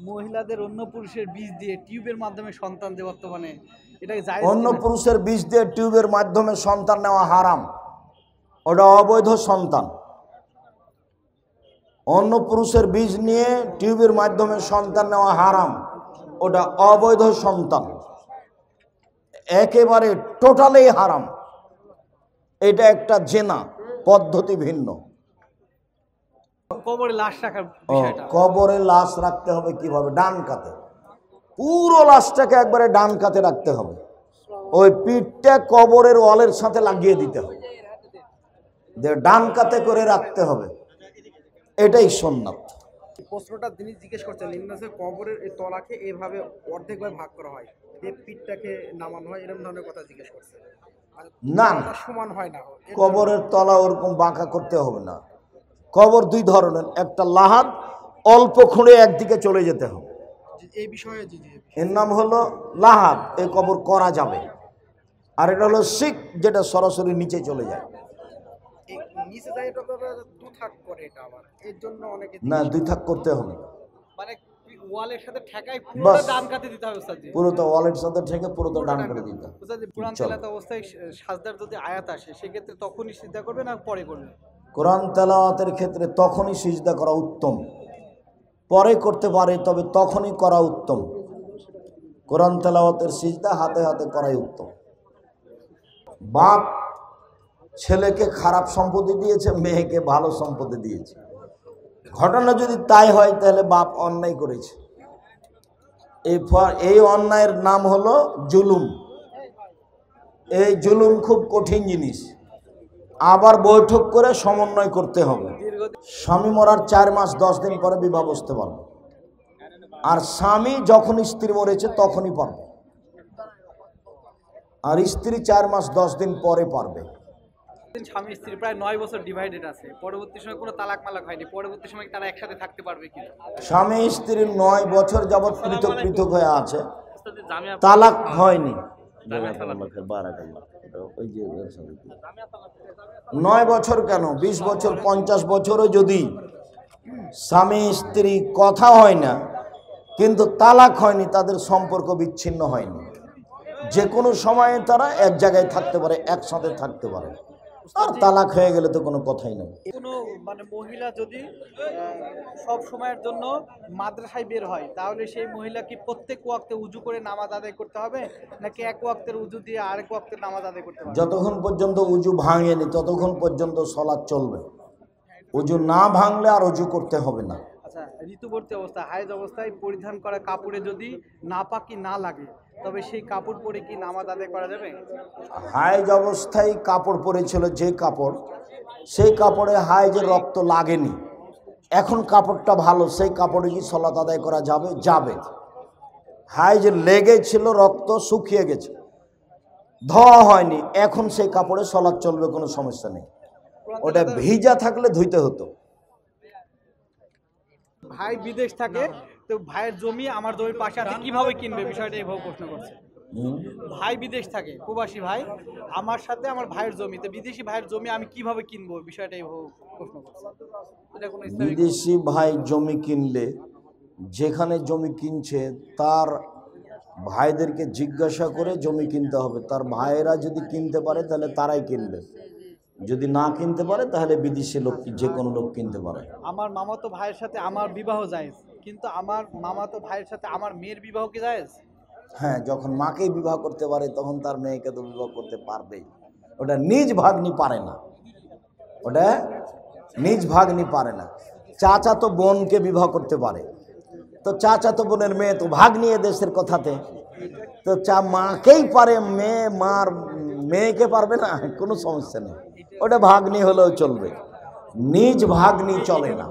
মহিলাদের অন্য পুরুষের বীজ দিয়ে টিউবের মাধ্যমে সন্তান দেয় বর্তমানে, এটাকে জায়েজ অন্য কিনা? পুরুষের বীজ দিয়ে টিউবের মাধ্যমে সন্তান নেওয়া হারাম, ওটা অবৈধ সন্তান। অন্য পুরুষের বীজ নিয়ে টিউবের মাধ্যমে সন্তান নেওয়া হারাম, ওটা অবৈধ সন্তান, একেবারে টোটালি হারাম। এটা একটা জেনা, পদ্ধতি ভিন্ন। কবরে লাশ রাখার বিষয়টা, কবরে লাশ রাখতে হবে কিভাবে? ডান কাতে, পুরো লাশটাকে একবারে ডান কাতে রাখতে হবে, ওই পিঠটা কবরের ওয়ালের সাথে লাগিয়ে দিতে হবে, ডান কাতে করে রাখতে হবে, এটাই সুন্নাত। প্রশ্নটা তিনি জিজ্ঞেস করছেন, ইমনাসের কবরের এই তলাকে এভাবে অর্ধেকভাবে ভাগ করা হয়, যে পিঠটাকে নামানো হয়, এরকম ধরনের কথা জিজ্ঞেস করছে। না, সমান হয় না, কবরের তলা ওরকম বাঁকা করতে হবে না। কবর দুই ধরনের, একটা লাহাদ, অল্প খুঁড়ে একদিকে চলে যেতে হবে, এই বিষয়ে এর নাম হলো লাহাদ, এই কবর করা যাবে। আর এটা হলো শিক, যেটা সরাসরি নিচে চলে যায়। নিচে যায় এটা দু থাক করে, এটা আবার এর জন্য অনেকে না, দুই থাক করতে হবে, মানে ওয়ালের সাথে ঠেকাই বাস। পুরোটা ডান কাতে দিতে হবে ওস্তাদ জি। পুরোটা ওয়ালের সাথে ঠেকে পুরোটা ডান করে দিতে হবে। ওস্তাদ জি, কোরআন তেলাওয়াত অবস্থায় সাজদার যদি আয়াত আসে, সেক্ষেত্রে তখনই সিজদা করবে না পরে করবে? কোরআন তেলাওয়াতের ক্ষেত্রে তখনই সিজদা করা উত্তম, পরে করতে পারে, তবে তখনই করা উত্তম। কোরআন তেলাওয়াতের সিজদা হাতে হাতে করাই উত্তম। বাপ ছেলেকে খারাপ সম্পত্তি দিয়েছে, মেয়েকে ভালো সম্পত্তি দিয়েছে, ঘটনা যদি তাই হয় তাহলে বাপ অন্যায় করেছে। এই অন্যায়ের নাম হলো জুলুম। এই জুলুম খুব কঠিন জিনিস, আবার বৈঠক করে সমন্বয় করতে হবে। স্বামী মরার 4 মাস 10 দিন পরে বিবাহ বসতে পারবে, আর স্বামী যখন স্ত্রী মরেছে তখনই পারবে, আর স্ত্রী 4 মাস 10 দিন পরে পারবে। স্বামী স্ত্রী প্রায় 9 বছর ডিভাইডেড আছে, পরবর্তী সময় কোনো তালাক মালাক হয়নি, পরবর্তী সময় তারা একসাথে থাকতে পারবে কি? স্বামী স্ত্রী 9 বছর যাবৎ পৃথক পৃথক হয়ে আছে, তালাক হয়নি। 9 বছর কেন, 20 বছর 50 বছরও যদি স্বামী স্ত্রী কথা হয় না কিন্তু তালাক হয়নি, তাদের সম্পর্ক বিচ্ছিন্ন হয়নি, যে কোনো সময়ে তারা এক জায়গায় থাকতে পারে, একসাথে থাকতে পারে। আর তালাক হয়ে গেলে তো কোনো কথাই নেই। কোনো মানে মহিলা যদি সব সময়ের জন্য মাদ্রাসায় বের হয়, তাহলে সেই মহিলা কি প্রত্যেক ওয়াক্তে উজু করে নামাজ আদায় করতে হবে, নাকি এক ওয়াক্তের উজু দিয়ে আরেক ওয়াক্তের নামাজ আদায় করতে হবে? যতক্ষণ পর্যন্ত উজু ভাঙেনি ততক্ষণ পর্যন্ত সলাৎ চলবে, উজু না ভাঙলে আর উজু করতে হবে না। আচ্ছা, ঋতুবর্তী অবস্থা, হায়েজ অবস্থায় পরিধান করা কাপড়ে যদি নাপাকি না লাগে, তবে সেই কাপড় পরে কি নামাজ আদায় করা যাবে? হায়েজ অবস্থায় কাপড় পরেছিল যে কাপড়, সেই কাপড়ে হায়েজের রক্ত লাগেনি, এখন কাপড়টা ভালো, সেই কাপড়ে কি সলাত আদায় করা যাবে? যাবে। হায়েজ লেগেছিল, রক্ত শুকিয়ে গেছে, ধোয়া হয়নি, এখন সেই কাপড়ে সলাত চলবে, কোনো সমস্যা নেই। ওটা ভিজা থাকলে ধুইতে হতো। ভাই বিদেশ থাকে, তো ভাইয়ের জমি আমার জমির পাশে আছে, কিভাবে কিনবে? বিষয়টা এইভাবে প্রশ্ন করছে। ভাই বিদেশ থাকে, প্রবাসী ভাই, আমার সাথে আমার ভাইয়ের জমি, তো বিদেশি ভাইয়ের জমি আমি কিভাবে কিনবো? বিষয়টা এইভাবে প্রশ্ন করছে। এটা কোনো বিদেশি ভাই জমি কিনলে, যেখানে জমি কিনছে তার ভাইদেরকে জিজ্ঞাসা করে জমি কিনতে হবে। তার ভাইয়েরা যদি কিনতে পারে তাহলে তারাই কিনবে, যদি না কিনতে পারে তাহলে বিদেশি লোক, যে কোনো লোক কিনতে পারে। আমার মামাতো ভাইয়ের সাথে আমার বিবাহ জায়েজ, কিন্তু আমার মামাতো ভাইয়ের সাথে আমার মেয়ের বিবাহ কি জায়েজ? হ্যাঁ, যখন মাকেই বিবাহ করতে পারে তখন তার মেয়েকে তো বিবাহ করতে পারবেই। ওটা নিজ ভাগ্নি পারে না, ওটা নিজ ভাগ্নি পারে না। চাচা তো বোনকে বিবাহ করতে পারে, তো চাচা তো বোনের মেয়ে তো ভাগ্নি, এ দেশের কথাতে তো মাকেই পারে, মার মেয়েকে পারবে না, কোনো সমস্যা নেই, ওটা ভাগ্নি হলেও চলবে, নিজ ভাগ্নি চলে না।